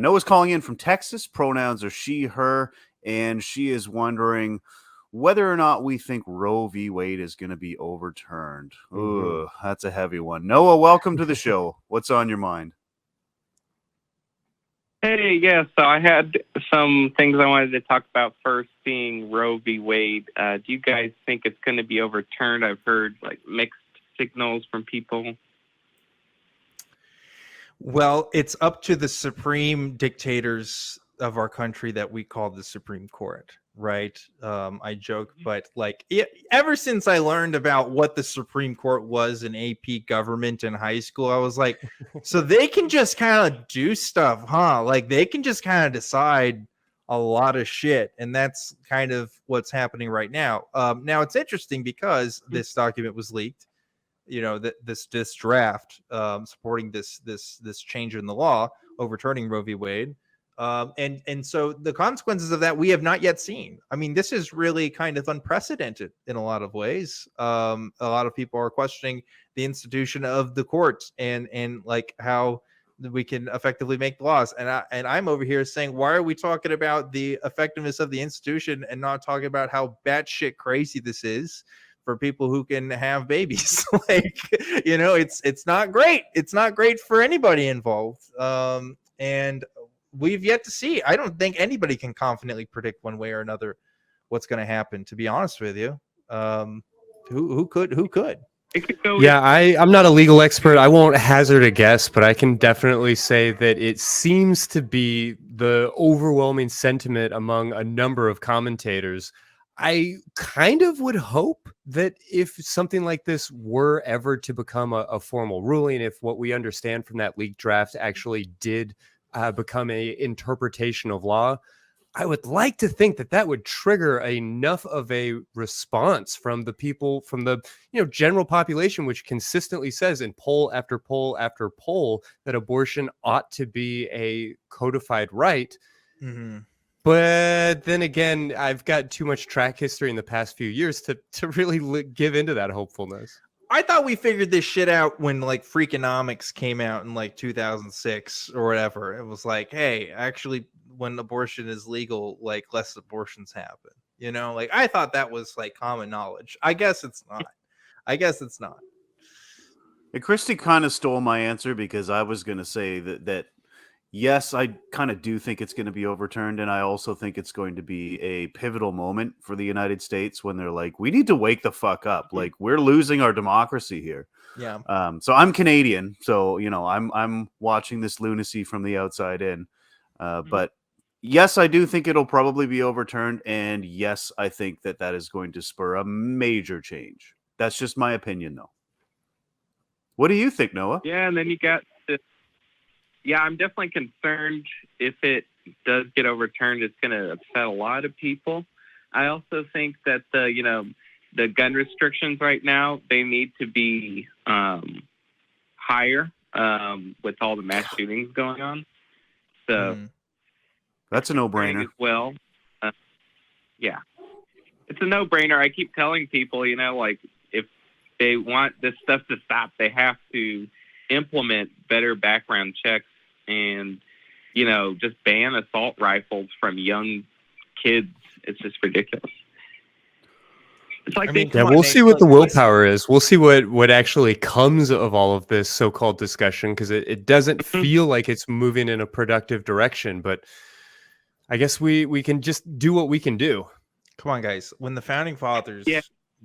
Noah's calling in from Texas. Pronouns are she, her, and she is wondering whether or not we think Roe v. Wade is going to be overturned. Ooh, that's a heavy one. Noah, welcome to the show. What's on your mind? Hey, yeah, so I had some things I wanted to talk about, first being Roe v. Wade. Do you guys think it's going to be overturned? I've heard like mixed signals from people. Well, it's up to the supreme dictators of our country that we call the Supreme Court, right? I joke, but like ever since I learned about what the Supreme Court was in AP government in high school, I was like, so they can just kind of do stuff, huh? Like they can just kind of decide a lot of shit. And that's kind of what's happening right now. Now it's interesting because this document was leaked. You know, this draft supporting this change in the law, overturning Roe v. Wade, and so the consequences of that we have not yet seen. I mean, this is really kind of unprecedented in a lot of ways. A lot of people are questioning the institution of the courts and like how we can effectively make laws. And I'm over here saying, why are we talking about the effectiveness of the institution and not talking about how batshit crazy this is for people who can have babies? Like, you know, it's not great. It's not great for anybody involved. And we've yet to see. I don't think anybody can confidently predict one way or another what's going to happen, to be honest with you. Who could? Yeah, I'm not a legal expert. I won't hazard a guess, but I can definitely say that it seems to be the overwhelming sentiment among a number of commentators. I kind of would hope that if something like this were ever to become a formal ruling, if what we understand from that leaked draft actually did become a interpretation of law, I would like to think that would trigger enough of a response from the people, from the general population, which consistently says in poll after poll after poll that abortion ought to be a codified right. Mm-hmm. But then again, I've got too much track history in the past few years to really give into that hopefulness. I thought we figured this shit out when like Freakonomics came out in like 2006 or whatever. It was like, hey, actually, when abortion is legal, like less abortions happen. You know, like I thought that was like common knowledge. I guess it's not. Hey, Christy kind of stole my answer because I was going to say that yes, I kind of do think it's going to be overturned, and I also think it's going to be a pivotal moment for the United States when they're like, we need to wake the fuck up. Like, we're losing our democracy here. Yeah. So I'm Canadian, so I'm watching this lunacy from the outside in. But yes, I do think it'll probably be overturned, and yes, I think that is going to spur a major change. That's just my opinion, though. What do you think, Noah? Yeah, and then you got this. Yeah, I'm definitely concerned if it does get overturned, it's going to upset a lot of people. I also think that the gun restrictions right now, they need to be higher with all the mass shootings going on. So that's a no-brainer as well. Yeah, it's a no-brainer. I keep telling people, like if they want this stuff to stop, they have to implement better background checks and, just ban assault rifles from young kids. It's just ridiculous. It's like we'll see what the willpower is. We'll see what actually comes of all of this so-called discussion, because it doesn't feel like it's moving in a productive direction. But I guess we can just do what we can do. Come on, guys. When the founding fathers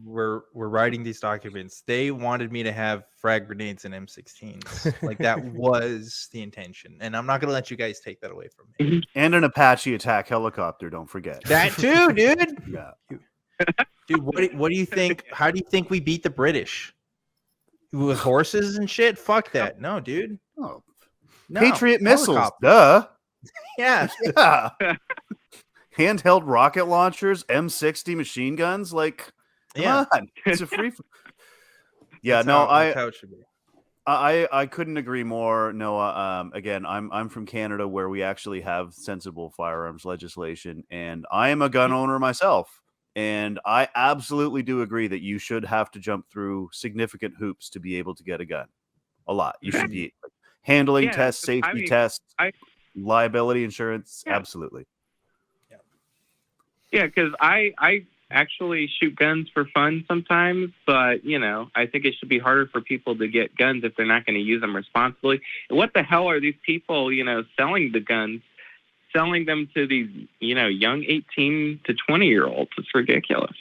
were writing these documents, they wanted me to have frag grenades and M16s. Like that was the intention, and I'm not going to let you guys take that away from me. And an Apache attack helicopter, don't forget that too, dude. Yeah, dude. What do you think? How do you think we beat the British? With horses and shit? Fuck that. No, dude. Oh. No. Patriot missiles, duh. Yeah. Handheld rocket launchers, M60 machine guns, like. Come on. It's a free. Yeah, that's how it should be. I couldn't agree more, Noah. Again, I'm from Canada, where we actually have sensible firearms legislation, and I am a gun owner myself, and I absolutely do agree that you should have to jump through significant hoops to be able to get a gun. A lot. You should be handling tests, safety tests. liability insurance, absolutely. Yeah, because I actually shoot guns for fun sometimes, but, you know, I think it should be harder for people to get guns if they're not going to use them responsibly. And what the hell are these people, you know, selling the guns, selling them to these, you know, young 18 to 20-year-olds? It's ridiculous.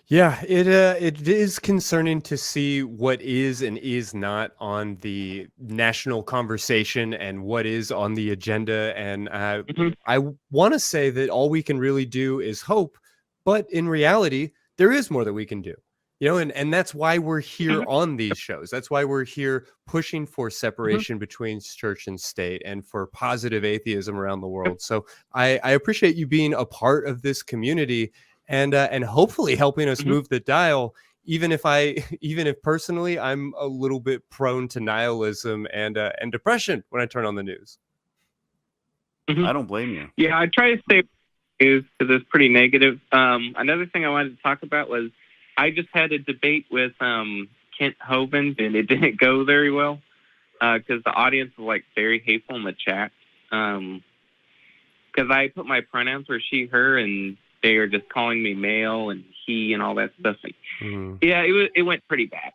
Yeah, it is concerning to see what is and is not on the national conversation and what is on the agenda. And I want to say that all we can really do is hope, but in reality, there is more that we can do. You know, and that's why we're here on these shows. That's why we're here pushing for separation between church and state and for positive atheism around the world. So I appreciate you being a part of this community. And hopefully helping us move the dial, even if personally I'm a little bit prone to nihilism and depression when I turn on the news. I don't blame you. Yeah, I try to stay news because it's pretty negative. Another thing I wanted to talk about was I just had a debate with Kent Hovind, and it didn't go very well because the audience was like very hateful in the chat. Because I put my pronouns were she, her, and they are just calling me male and he and all that stuff. Yeah, it went pretty bad.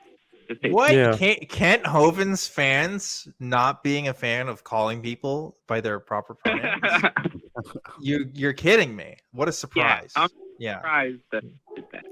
What? Yeah. Kent Hovind's fans not being a fan of calling people by their proper pronouns? You're kidding me. What a surprise. Yeah, I'm surprised that did that.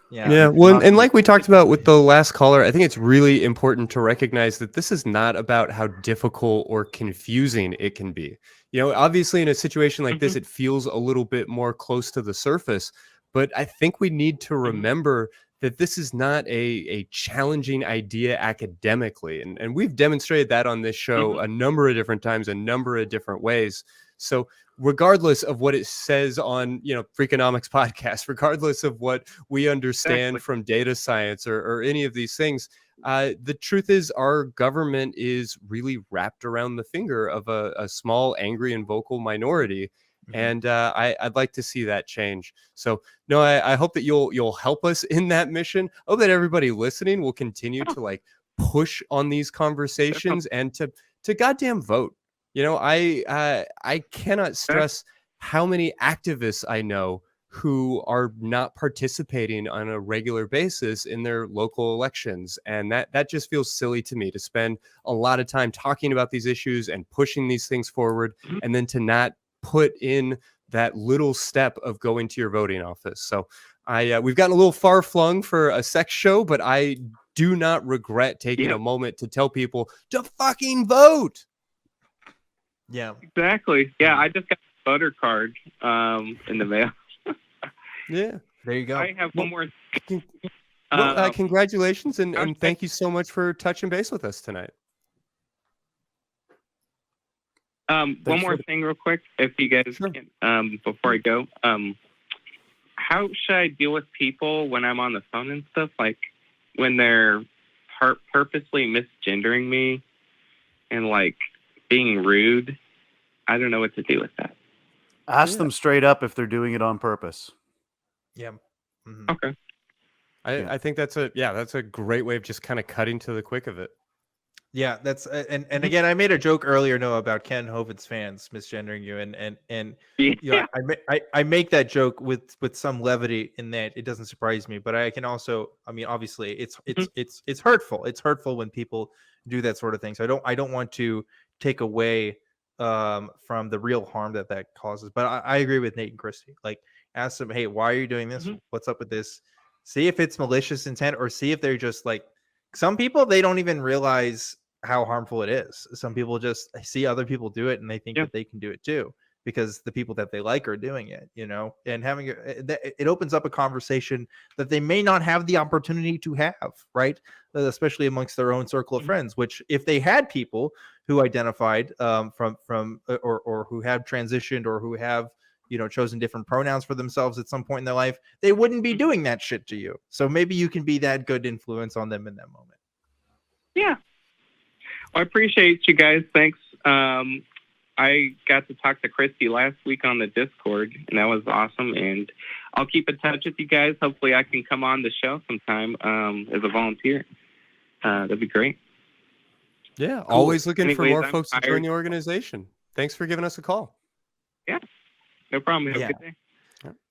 Yeah. Well, and like we talked about with the last caller, I think it's really important to recognize that this is not about how difficult or confusing it can be. You know, obviously in a situation like this, it feels a little bit more close to the surface, but I think we need to remember that this is not a challenging idea academically. And we've demonstrated that on this show a number of different times, a number of different ways. So regardless of what it says on, you know, Freakonomics podcast, regardless of what we understand from data science or any of these things, the truth is our government is really wrapped around the finger of a small, angry, and vocal minority. And I'd like to see that change. So no, I hope that you'll help us in that mission. I hope that everybody listening will continue to like push on these conversations and to goddamn vote. You know, I cannot stress how many activists I know who are not participating on a regular basis in their local elections. And that just feels silly to me to spend a lot of time talking about these issues and pushing these things forward and then to not put in that little step of going to your voting office. So we've gotten a little far flung for a sex show, but I do not regret taking a moment to tell people to fucking vote. Yeah, exactly. Yeah, I just got a voter card in the mail. Yeah, there you go. I have one more. Congratulations and thank you so much for touching base with us tonight. One more thing real quick, if you guys can, before I go. How should I deal with people when I'm on the phone and stuff? Like when they're purposely misgendering me and like being rude? I don't know what to do with that. Ask them straight up if they're doing it on purpose. Yeah. Okay. I think that's a great way of just kind of cutting to the quick of it. Yeah, that's and again, I made a joke earlier, Noah, about Ken Hovind's fans misgendering you, and you know, I make that joke with some levity in that it doesn't surprise me, but I can also, I mean, obviously, it's hurtful. It's hurtful when people do that sort of thing. So I don't want to take away from the real harm that causes. But I agree with Nate and Christy. Like, ask them, hey, why are you doing this? What's up with this? See if it's malicious intent, or see if they're just like, some people, they don't even realize how harmful it is. Some people just see other people do it and they think that they can do it too because the people that they like are doing it, you know, and having it opens up a conversation that they may not have the opportunity to have, right? Especially amongst their own circle of friends, which if they had people who identified from or who have transitioned or who have, you know, chosen different pronouns for themselves at some point in their life, they wouldn't be doing that shit to you. So maybe you can be that good influence on them in that moment. Yeah. Well, I appreciate you guys. Thanks. I got to talk to Christy last week on the Discord, and that was awesome. And I'll keep in touch with you guys. Hopefully I can come on the show sometime as a volunteer. That'd be great. Yeah, always looking for more I'm folks to join the organization. Thanks for giving us a call. Yeah, no problem. Have a good day.